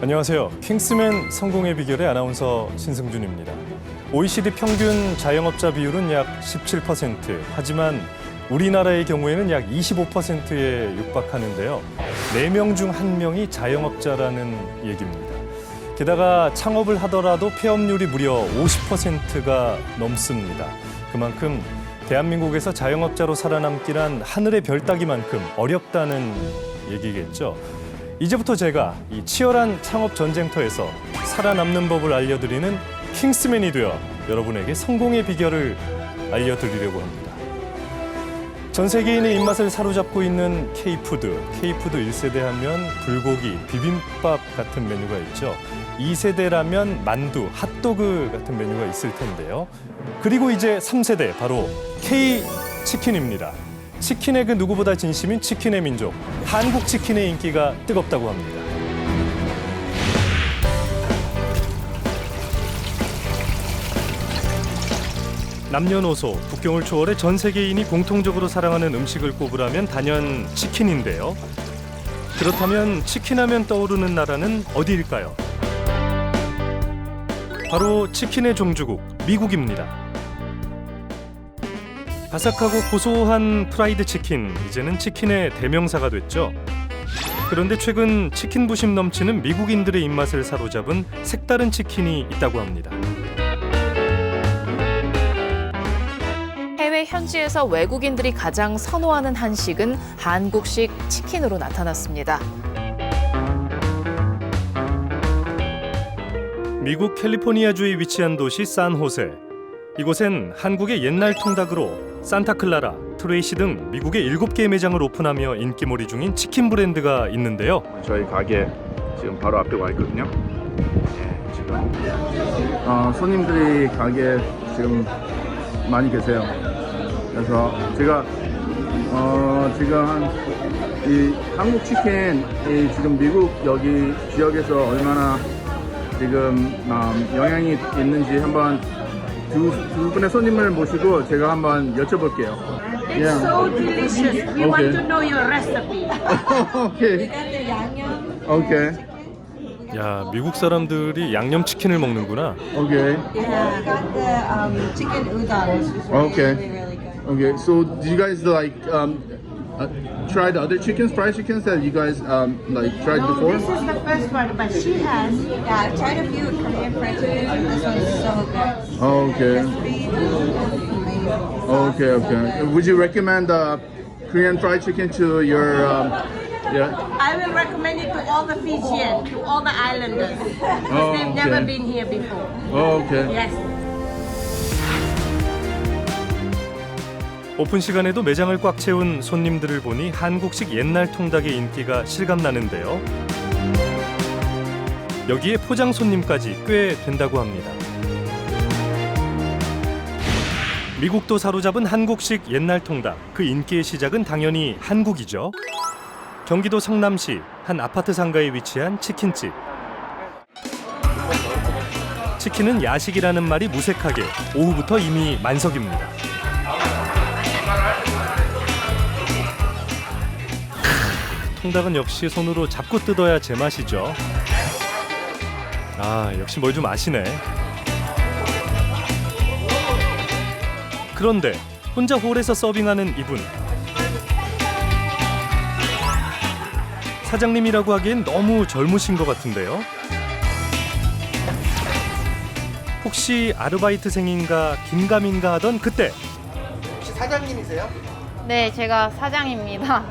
안녕하세요. 킹스맨 성공의 비결의 아나운서 신승준입니다. OECD 평균 자영업자 비율은 약 17%, 하지만 우리나라의 경우에는 약 25%에 육박하는데요. 4명 중 1명이 자영업자라는 얘기입니다. 게다가 창업을 하더라도 폐업률이 무려 50%가 넘습니다. 그만큼 대한민국에서 자영업자로 살아남기란 하늘의 별 따기만큼 어렵다는 얘기겠죠. 이제부터 제가 이 치열한 창업 전쟁터에서 살아남는 법을 알려드리는 킹스맨이 되어 여러분에게 성공의 비결을 알려드리려고 합니다. 전 세계인의 입맛을 사로잡고 있는 K푸드 1세대 하면 불고기, 비빔밥 같은 메뉴가 있죠. 2세대라면 만두, 핫도그 같은 메뉴가 있을 텐데요. 그리고 이제 3세대, 바로 K치킨입니다. 치킨의 그 누구보다 진심인 치킨의 민족, 한국 치킨의 인기가 뜨겁다고 합니다. 남녀노소, 국경을 초월해 전 세계인이 공통적으로 사랑하는 음식을 꼽으라면 단연 치킨인데요. 그렇다면 치킨하면 떠오르는 나라는 어디일까요? 바로 치킨의 종주국, 미국입니다. 바삭하고 고소한 프라이드 치킨, 이제는 치킨의 대명사가 됐죠. 그런데 최근 치킨 부심 넘치는 미국인들의 입맛을 사로잡은 색다른 치킨이 있다고 합니다. 해외 현지에서 외국인들이 가장 선호하는 한식은 한국식 치킨으로 나타났습니다. 미국 캘리포니아주에 위치한 도시 산호세. 이곳엔 한국의 옛날 통닭으로 산타클라라, 트레이시 등 미국의 7개의 매장을 오픈하며 인기몰이 중인 치킨 브랜드가 있는데요. 저희 가게 지금 바로 앞에 와 있거든요. 네, 지금 손님들이 가게 지금 많이 계세요. 그래서 제가 지금 이 한국 치킨이 지금 미국 여기 지역에서 얼마나 지금 영향이 있는지 한번 두 분의 손님을 모시고 제가 한번 여쭤볼게요. It's so delicious. We want to know your recipe. 오케이. 오케이. 야, 미국 사람들이 양념치킨을 먹는구나. 오케이. Yeah, we got the chicken udon, which is Okay. really good. Okay. So do you guys try the other chickens, fried chickens that you guys tried No, before? this is the first one, but she has. Yeah, I've tried a few Korean fried chickens, and this one is so good. Oh, okay. Amazing. Okay. Okay. Would you recommend Korean fried chicken to your yeah? I will recommend it to all the Fijians, to all the islanders, because Oh, they've never okay. been here before. Oh, okay. Yes. 오픈 시간에도 매장을 꽉 채운 손님들을 보니 한국식 옛날 통닭의 인기가 실감나는데요. 여기에 포장 손님까지 꽤 된다고 합니다. 미국도 사로잡은 한국식 옛날 통닭, 그 인기의 시작은 당연히 한국이죠. 경기도 성남시 한 아파트 상가에 위치한 치킨집. 치킨은 야식이라는 말이 무색하게 오후부터 이미 만석입니다. 통닭은 역시 손으로 잡고 뜯어야 제맛이죠. 아, 역시 뭘 좀 아시네. 그런데 혼자 홀에서 서빙하는 이분. 사장님이라고 하기엔 너무 젊으신 것 같은데요. 혹시 아르바이트생인가 긴가민가 하던 그때. 혹시 사장님이세요? 네, 제가 사장입니다.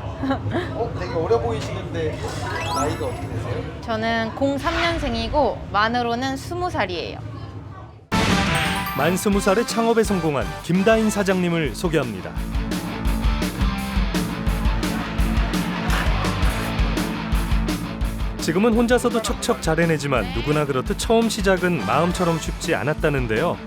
되게 어려 보이시는데 나이가 어떻게 되세요? 저는 03년생이고 만으로는 20살이에요. 만 20살에 창업에 성공한 김다인 사장님을 소개합니다. 지금은 혼자서도 척척 잘 해내지만 누구나 그렇듯 처음 시작은 마음처럼 쉽지 않았다는데요.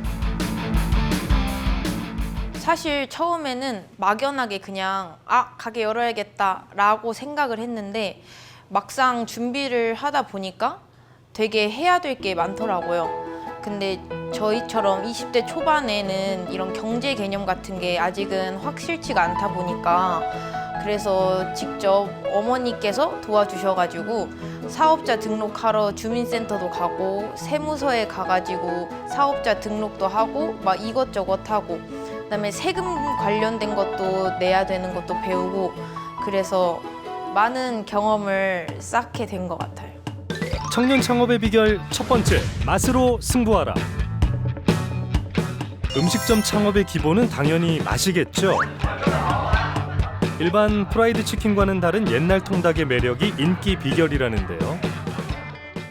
사실 처음에는 막연하게 그냥 가게 열어야겠다라고 생각을 했는데 막상 준비를 하다 보니까 되게 해야 될 게 많더라고요. 근데 저희처럼 20대 초반에는 이런 경제 개념 같은 게 아직은 확실치가 않다 보니까 그래서 직접 어머니께서 도와주셔가지고 사업자 등록하러 주민센터도 가고 세무서에 가가지고 사업자 등록도 하고 막 이것저것 하고 그다음에 세금 관련된 것도 내야 되는 것도 배우고 그래서 많은 경험을 쌓게 된 것 같아요. 청년 창업의 비결 첫 번째, 맛으로 승부하라. 음식점 창업의 기본은 당연히 맛이겠죠. 일반 프라이드 치킨과는 다른 옛날 통닭의 매력이 인기 비결이라는데요.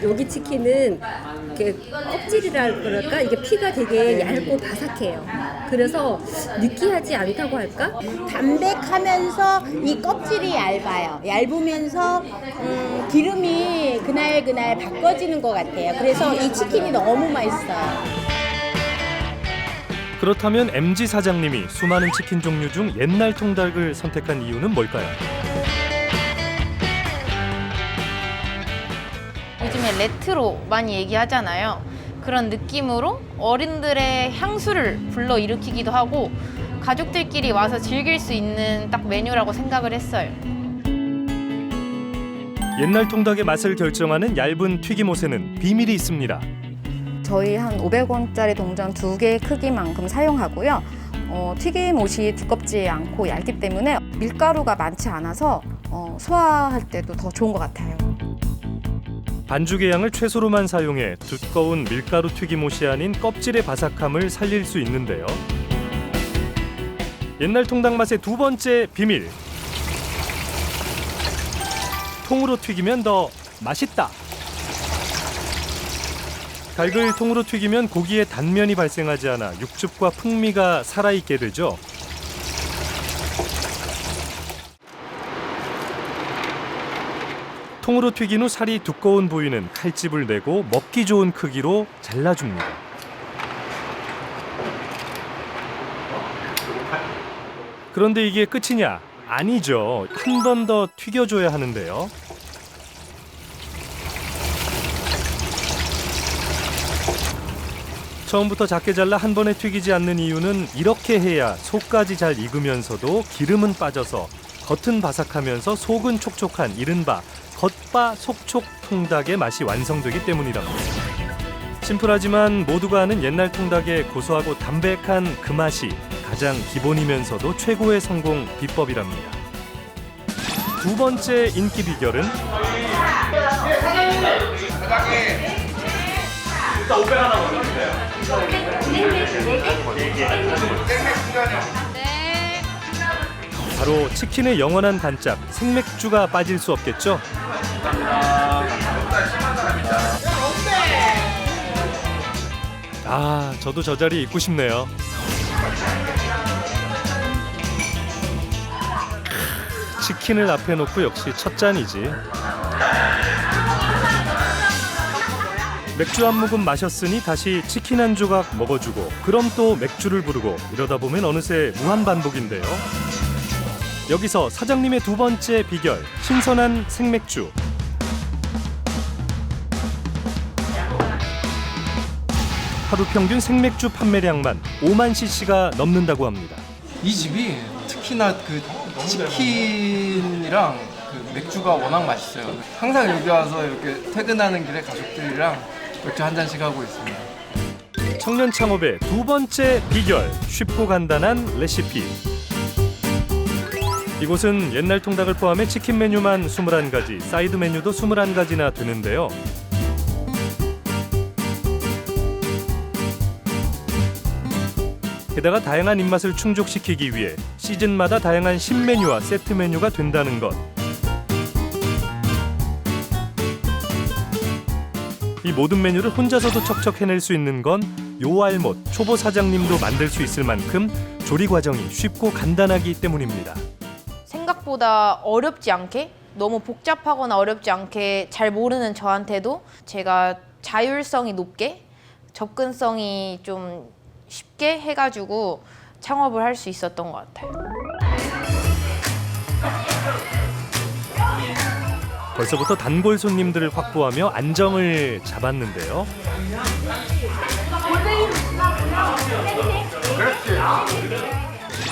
여기 치킨은 이렇게 껍질이라 그럴까? 이게 피가 되게 얇고 바삭해요. 그래서 느끼하지 않다고 할까? 담백하면서 이 껍질이 얇아요. 얇으면서 기름이 그날 바꿔지는 것 같아요. 그래서 이 치킨이 너무 맛있어요. 그렇다면 MG 사장님이 수많은 치킨 종류 중 옛날 통닭을 선택한 이유는 뭘까요? 요즘에 레트로 많이 얘기하잖아요. 그런 느낌으로 어른들의 향수를 불러일으키기도 하고 가족들끼리 와서 즐길 수 있는 딱 메뉴라고 생각을 했어요. 옛날 통닭의 맛을 결정하는 얇은 튀김옷에는 비밀이 있습니다. 저희 한 500원짜리 동전 2개의 크기만큼 사용하고요. 튀김옷이 두껍지 않고 얇기 때문에 밀가루가 많지 않아서 소화할 때도 더 좋은 것 같아요. 반죽의 양을 최소로만 사용해 두꺼운 밀가루 튀김옷이 아닌 껍질의 바삭함을 살릴 수 있는데요. 옛날 통닭 맛의 두 번째 비밀. 통으로 튀기면 더 맛있다. 닭을 통으로 튀기면 고기의 단면이 발생하지 않아 육즙과 풍미가 살아있게 되죠. 통으로 튀긴 후 살이 두꺼운 부위는 칼집을 내고 먹기 좋은 크기로 잘라줍니다. 그런데 이게 끝이냐? 아니죠. 한 번 더 튀겨줘야 하는데요. 처음부터 작게 잘라 한 번에 튀기지 않는 이유는 이렇게 해야 속까지 잘 익으면서도 기름은 빠져서 겉은 바삭하면서 속은 촉촉한 이른바 겉바속촉 통닭의 맛이 완성되기 때문이랍니다. 심플하지만 모두가 아는 옛날 통닭의 고소하고 담백한 그 맛이 가장 기본이면서도 최고의 성공 비법이랍니다. 두 번째 인기 비결은 바로 치킨의 영원한 단짝 생맥주가 빠질 수 없겠죠? 아, 저도 저 자리 있고 싶네요. 치킨을 앞에 놓고 역시 첫 잔이지. 맥주 한 모금 마셨으니 다시 치킨 한 조각 먹어주고 그럼 또 맥주를 부르고 이러다 보면 어느새 무한반복인데요. 여기서 사장님의 두 번째 비결, 신선한 생맥주. 하루 평균 생맥주 판매량만 5만 cc가 넘는다고 합니다. 이 집이 특히나 그 치킨이랑 그 맥주가 워낙 맛있어요. 항상 여기 와서 이렇게 퇴근하는 길에 가족들이랑 맥주 한 잔씩 하고 있습니다. 청년 창업의 두 번째 비결, 쉽고 간단한 레시피. 이곳은 옛날 통닭을 포함해 치킨 메뉴만 21가지, 사이드 메뉴도 21가지나 되는데요. 게다가 다양한 입맛을 충족시키기 위해 시즌마다 다양한 신메뉴와 세트 메뉴가 된다는 것. 이 모든 메뉴를 혼자서도 척척 해낼 수 있는 건 요알못 초보 사장님도 만들 수 있을 만큼 조리 과정이 쉽고 간단하기 때문입니다. 생각보다 어렵지 않게 너무 복잡하거나 어렵지 않게 잘 모르는 저한테도 제가 자율성이 높게 접근성이 좀 쉽게 해가지고 창업을 할 수 있었던 것 같아요. 벌써부터 단골 손님들을 확보하며 안정을 잡았는데요.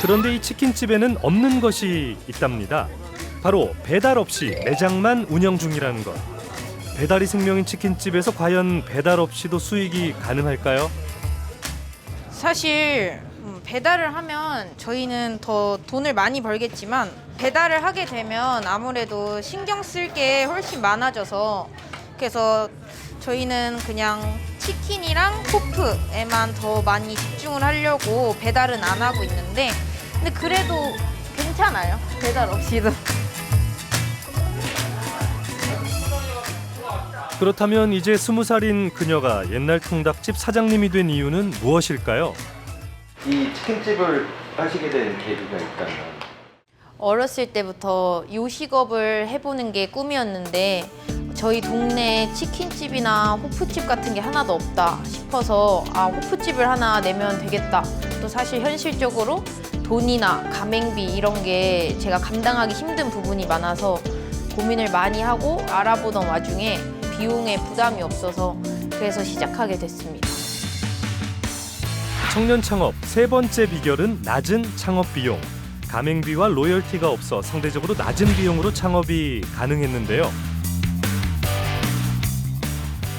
그런데 이 치킨집에는 없는 것이 있답니다. 바로 배달 없이 매장만 운영 중이라는 것. 배달이 생명인 치킨집에서 과연 배달 없이도 수익이 가능할까요? 사실 배달을 하면 저희는 더 돈을 많이 벌겠지만 배달을 하게 되면 아무래도 신경 쓸 게 훨씬 많아져서 그래서 저희는 그냥 치킨이랑 호프에만 더 많이 집중을 하려고 배달은 안 하고 있는데 근데 그래도 괜찮아요. 배달 없이도. 그렇다면 이제 20살인 그녀가 옛날 통닭집 사장님이 된 이유는 무엇일까요? 이 치킨집을 하시게 된 계기가 있다면? 어렸을 때부터 요식업을 해보는 게 꿈이었는데 저희 동네에 치킨집이나 호프집 같은 게 하나도 없다 싶어서 호프집을 하나 내면 되겠다. 또 사실 현실적으로 돈이나 가맹비 이런 게 제가 감당하기 힘든 부분이 많아서 고민을 많이 하고 알아보던 와중에 비용에 부담이 없어서 그래서 시작하게 됐습니다. 청년 창업 세 번째 비결은 낮은 창업 비용. 가맹비와 로열티가 없어 상대적으로 낮은 비용으로 창업이 가능했는데요.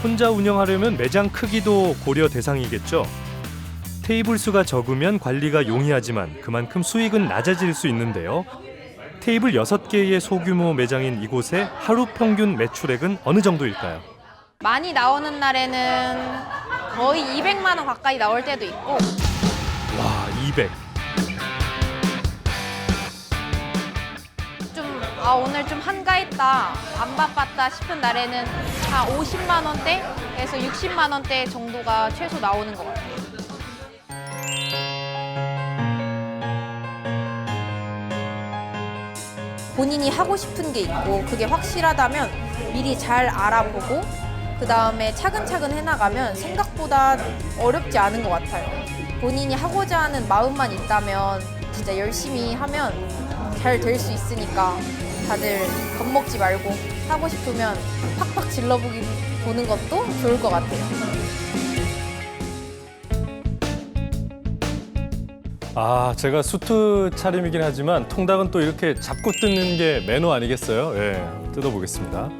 혼자 운영하려면 매장 크기도 고려 대상이겠죠. 테이블 수가 적으면 관리가 용이하지만 그만큼 수익은 낮아질 수 있는데요. 테이블 6개의 소규모 매장인 이곳의 하루 평균 매출액은 어느 정도일까요? 많이 나오는 날에는 거의 200만 원 가까이 나올 때도 있고 와, 200. 오늘 좀 한가했다, 안 바빴다 싶은 날에는 한 50만 원대에서 60만 원대 정도가 최소 나오는 것 같아요. 본인이 하고 싶은 게 있고 그게 확실하다면 미리 잘 알아보고 그 다음에 차근차근 해나가면 생각보다 어렵지 않은 것 같아요. 본인이 하고자 하는 마음만 있다면 진짜 열심히 하면 잘 될 수 있으니까 다들 겁먹지 말고 하고 싶으면 팍팍 질러보는 것도 좋을 것 같아요. 제가 수트 차림이긴 하지만 통닭은 또 이렇게 잡고 뜯는 게 매너 아니겠어요? 예, 뜯어보겠습니다.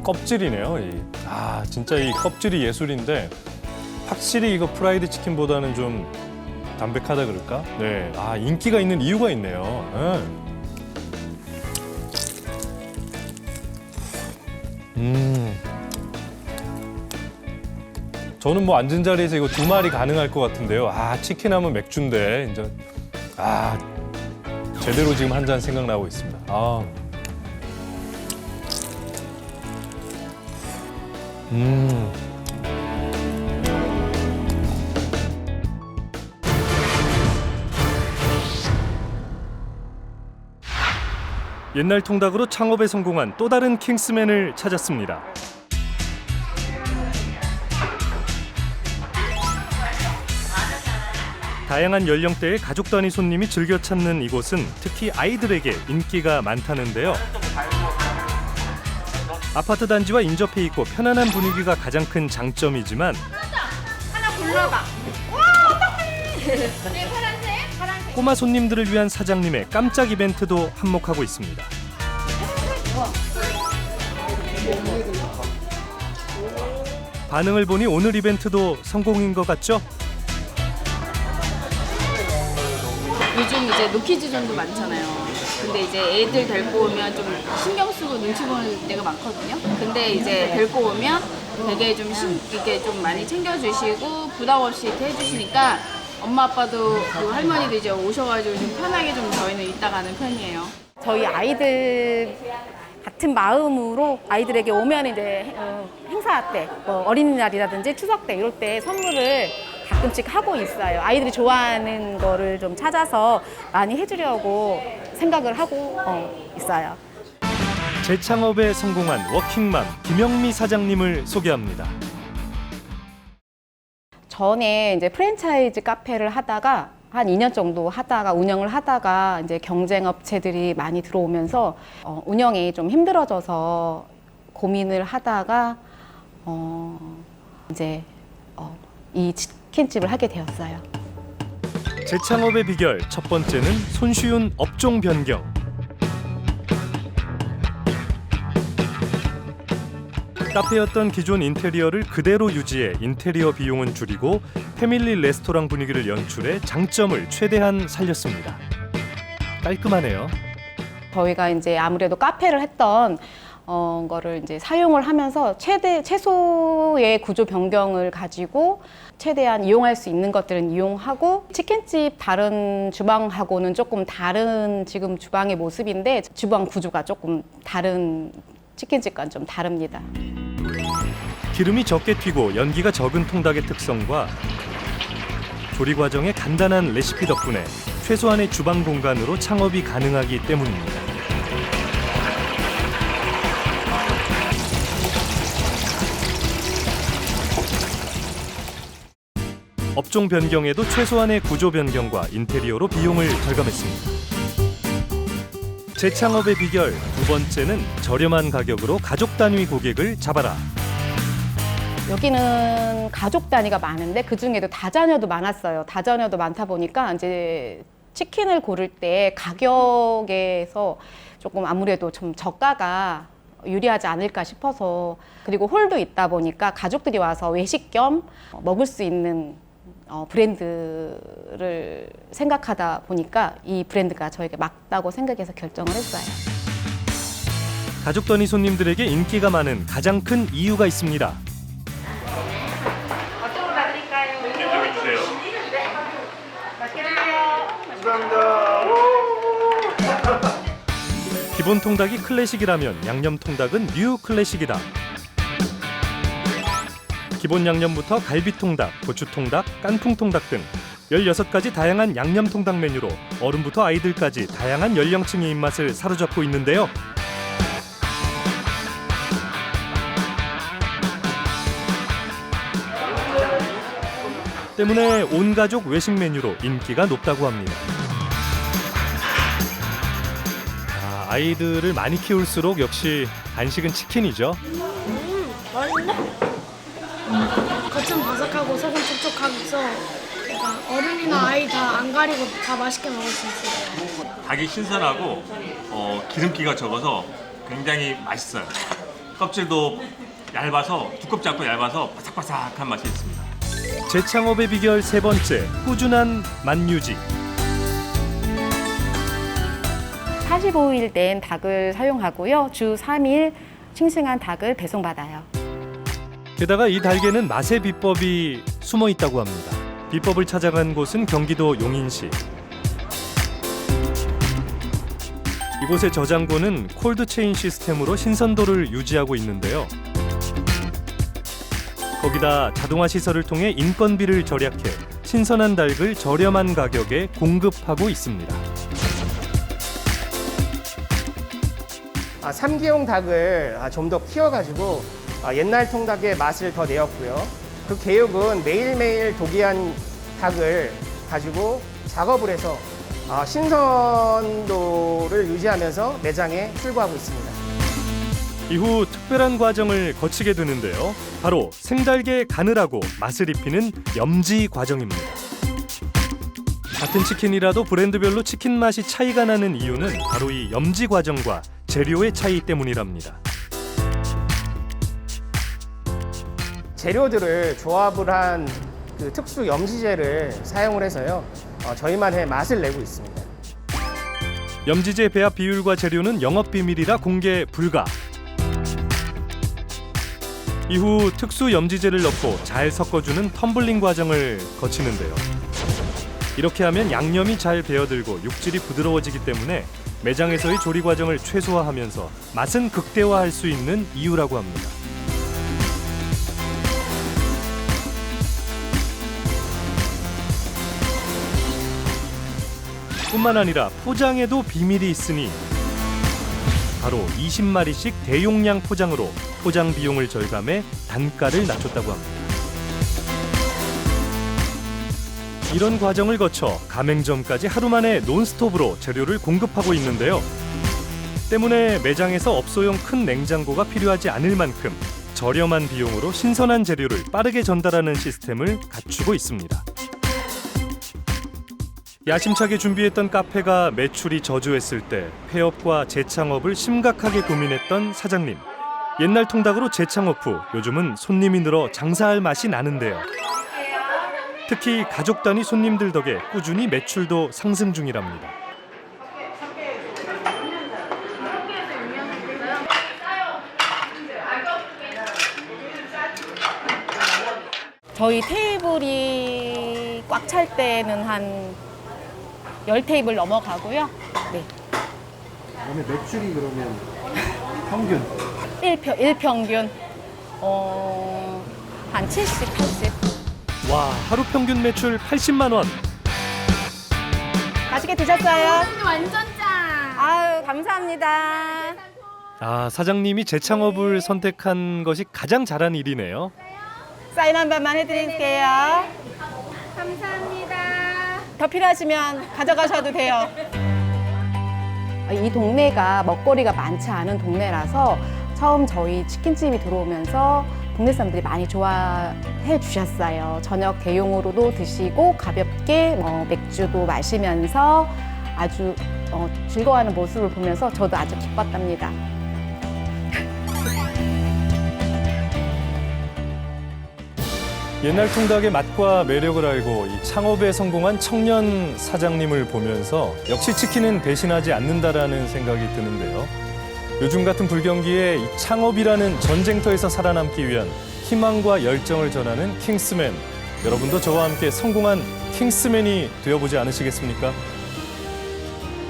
껍질이네요. 진짜 이 껍질이 예술인데 확실히 이거 프라이드 치킨보다는 좀 담백하다 그럴까? 네, 인기가 있는 이유가 있네요. 저는 뭐 앉은 자리에서 이거 2마리 가능할 것 같은데요. 치킨하면 맥주인데 이제 제대로 지금 한 잔 생각나고 있습니다. 옛날 통닭으로 창업에 성공한 또 다른 킹스맨을 찾았습니다. 다양한 연령대의 가족 단위 손님이 즐겨 찾는 이곳은 특히 아이들에게 인기가 많다는데요. 아파트 단지와 인접해 있고 편안한 분위기가 가장 큰 장점이지만 하나 골라봐. 꼬마 손님들을 위한 사장님의 깜짝 이벤트도 한몫하고 있습니다. 반응을 보니 오늘 이벤트도 성공인 것 같죠? 요즘 이제 노키즈존도 많잖아요. 근데 이제 애들 데리고 오면 좀 신경 쓰고 눈치 보는 때가 많거든요. 근데 이제 데리고 오면 되게 좀 이렇게 좀 많이 챙겨주시고 부담 없이 이렇게 해주시니까 엄마 아빠도 그리고 할머니도 이제 오셔가지고 좀 편하게 좀 저희는 있다 가는 편이에요. 저희 아이들 같은 마음으로 아이들에게 오면 이제 행사 때, 어린이날이라든지 추석 때 이럴 때 선물을 가끔씩 하고 있어요. 아이들이 좋아하는 거를 좀 찾아서 많이 해주려고 생각을 하고 있어요. 재창업에 성공한 워킹맘 김영미 사장님을 소개합니다. 전에 이제 프랜차이즈 카페를 하다가 한 2년 정도 운영을 하다가 이제 경쟁 업체들이 많이 들어오면서 운영이 좀 힘들어져서 고민을 하다가 이제 이 치킨집을 하게 되었어요. 재창업의 비결 첫 번째는 손쉬운 업종 변경. 카페였던 기존 인테리어를 그대로 유지해 인테리어 비용은 줄이고 패밀리 레스토랑 분위기를 연출해 장점을 최대한 살렸습니다. 깔끔하네요. 저희가 이제 아무래도 카페를 했던 거를 이제 사용을 하면서 최소의 구조 변경을 가지고 최대한 이용할 수 있는 것들은 이용하고, 치킨집 다른 주방하고는 조금 다른 지금 주방의 모습인데 주방 구조가 조금 다른, 치킨집과는 좀 다릅니다. 기름이 적게 튀고 연기가 적은 통닭의 특성과 조리 과정의 간단한 레시피 덕분에 최소한의 주방 공간으로 창업이 가능하기 때문입니다. 업종 변경에도 최소한의 구조 변경과 인테리어로 비용을 절감했습니다. 재창업의 비결 두 번째는 저렴한 가격으로 가족 단위 고객을 잡아라. 여기는 가족 단위가 많은데 그중에도 다자녀도 많았어요. 다자녀도 많다 보니까 이제 치킨을 고를 때 가격에서 조금 아무래도 좀 저가가 유리하지 않을까 싶어서, 그리고 홀도 있다 보니까 가족들이 와서 외식 겸 먹을 수 있는 브랜드를 생각하다 보니까 이 브랜드가 저에게 맞다고 생각해서 결정을 했어요. 가족 단위 손님들에게 인기가 많은 가장 큰 이유가 있습니다. 어떤 거 봐드릴까요? 여기 주세요. 맛있게 드세요. 감사합니다. 기본 통닭이 클래식이라면 양념 통닭은 뉴 클래식이다. 기본 양념부터 갈비통닭, 고추통닭, 깐풍통닭 등 16가지 다양한 양념통닭 메뉴로 어른부터 아이들까지 다양한 연령층의 입맛을 사로잡고 있는데요. 때문에 온 가족 외식 메뉴로 인기가 높다고 합니다. 아이들을 많이 키울수록 역시 간식은 치킨이죠. 맛있네. 겉은 바삭하고 속은 촉촉하면서 어른이나 아이 다 안 가리고 다 맛있게 먹을 수 있어요. 닭이 신선하고 기름기가 적어서 굉장히 맛있어요. 껍질도 얇아서, 두껍지 않고 얇아서 바삭바삭한 맛이 있습니다. 재창업의 비결 세 번째, 꾸준한 맛 유지. 45일 된 닭을 사용하고요. 주 3일 싱싱한 닭을 배송받아요. 게다가 이 닭에는 맛의 비법이 숨어 있다고 합니다. 비법을 찾아간 곳은 경기도 용인시. 이곳의 저장고는 콜드체인 시스템으로 신선도를 유지하고 있는데요. 거기다 자동화 시설을 통해 인건비를 절약해 신선한 닭을 저렴한 가격에 공급하고 있습니다. 3기용 닭을 좀 더 키워가지고 옛날 통닭의 맛을 더 내었고요. 그 계획은 매일매일 독이한 닭을 가지고 작업을 해서 신선도를 유지하면서 매장에 출고하고 있습니다. 이후 특별한 과정을 거치게 되는데요. 바로 생닭에 간을 하고 맛을 입히는 염지 과정입니다. 같은 치킨이라도 브랜드별로 치킨 맛이 차이가 나는 이유는 바로 이 염지 과정과 재료의 차이 때문이랍니다. 재료들을 조합을 한 그 특수 염지제를 사용을 해서요. 저희만의 맛을 내고 있습니다. 염지제 배합 비율과 재료는 영업 비밀이라 공개 불가. 이후 특수 염지제를 넣고 잘 섞어주는 텀블링 과정을 거치는데요. 이렇게 하면 양념이 잘 배어들고 육질이 부드러워지기 때문에 매장에서의 조리 과정을 최소화하면서 맛은 극대화할 수 있는 이유라고 합니다. 뿐만 아니라 포장에도 비밀이 있으니 바로 20마리씩 대용량 포장으로 포장 비용을 절감해 단가를 낮췄다고 합니다. 이런 과정을 거쳐 가맹점까지 하루 만에 논스톱으로 재료를 공급하고 있는데요. 때문에 매장에서 업소용 큰 냉장고가 필요하지 않을 만큼 저렴한 비용으로 신선한 재료를 빠르게 전달하는 시스템을 갖추고 있습니다. 야심차게 준비했던 카페가 매출이 저조했을 때 폐업과 재창업을 심각하게 고민했던 사장님. 옛날 통닭으로 재창업 후 요즘은 손님이 늘어 장사할 맛이 나는데요. 특히 가족 단위 손님들 덕에 꾸준히 매출도 상승 중이랍니다. 저희 테이블이 꽉 찰 때는 한 10테이블 넘어가고요. 네. 그러면 매출이 그러면 평균? 일평균 한 70, 80. 와, 하루 평균 매출 80만 원. 맛있게 드셨어요? 완전 짱! 아유, 감사합니다. 아, 사장님이 재창업을 선택한 것이 가장 잘한 일이네요. 사인 한 번만 해드릴게요. 감사합니다. 더 필요하시면 가져가셔도 돼요. 이 동네가 먹거리가 많지 않은 동네라서 처음 저희 치킨집이 들어오면서 동네 사람들이 많이 좋아해 주셨어요. 저녁 대용으로도 드시고 가볍게 맥주도 마시면서 아주 즐거워하는 모습을 보면서 저도 아주 기뻤답니다. 옛날 통닭의 맛과 매력을 알고 이 창업에 성공한 청년 사장님을 보면서 역시 치킨은 배신하지 않는다라는 생각이 드는데요. 요즘 같은 불경기에 이 창업이라는 전쟁터에서 살아남기 위한 희망과 열정을 전하는 킹스맨. 여러분도 저와 함께 성공한 킹스맨이 되어보지 않으시겠습니까?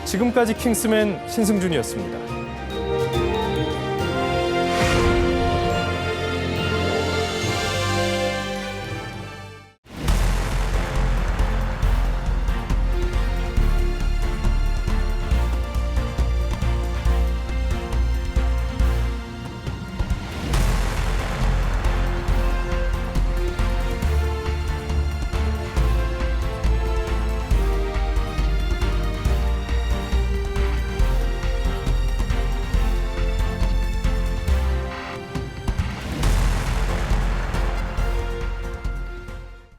지금까지 킹스맨 신승준이었습니다.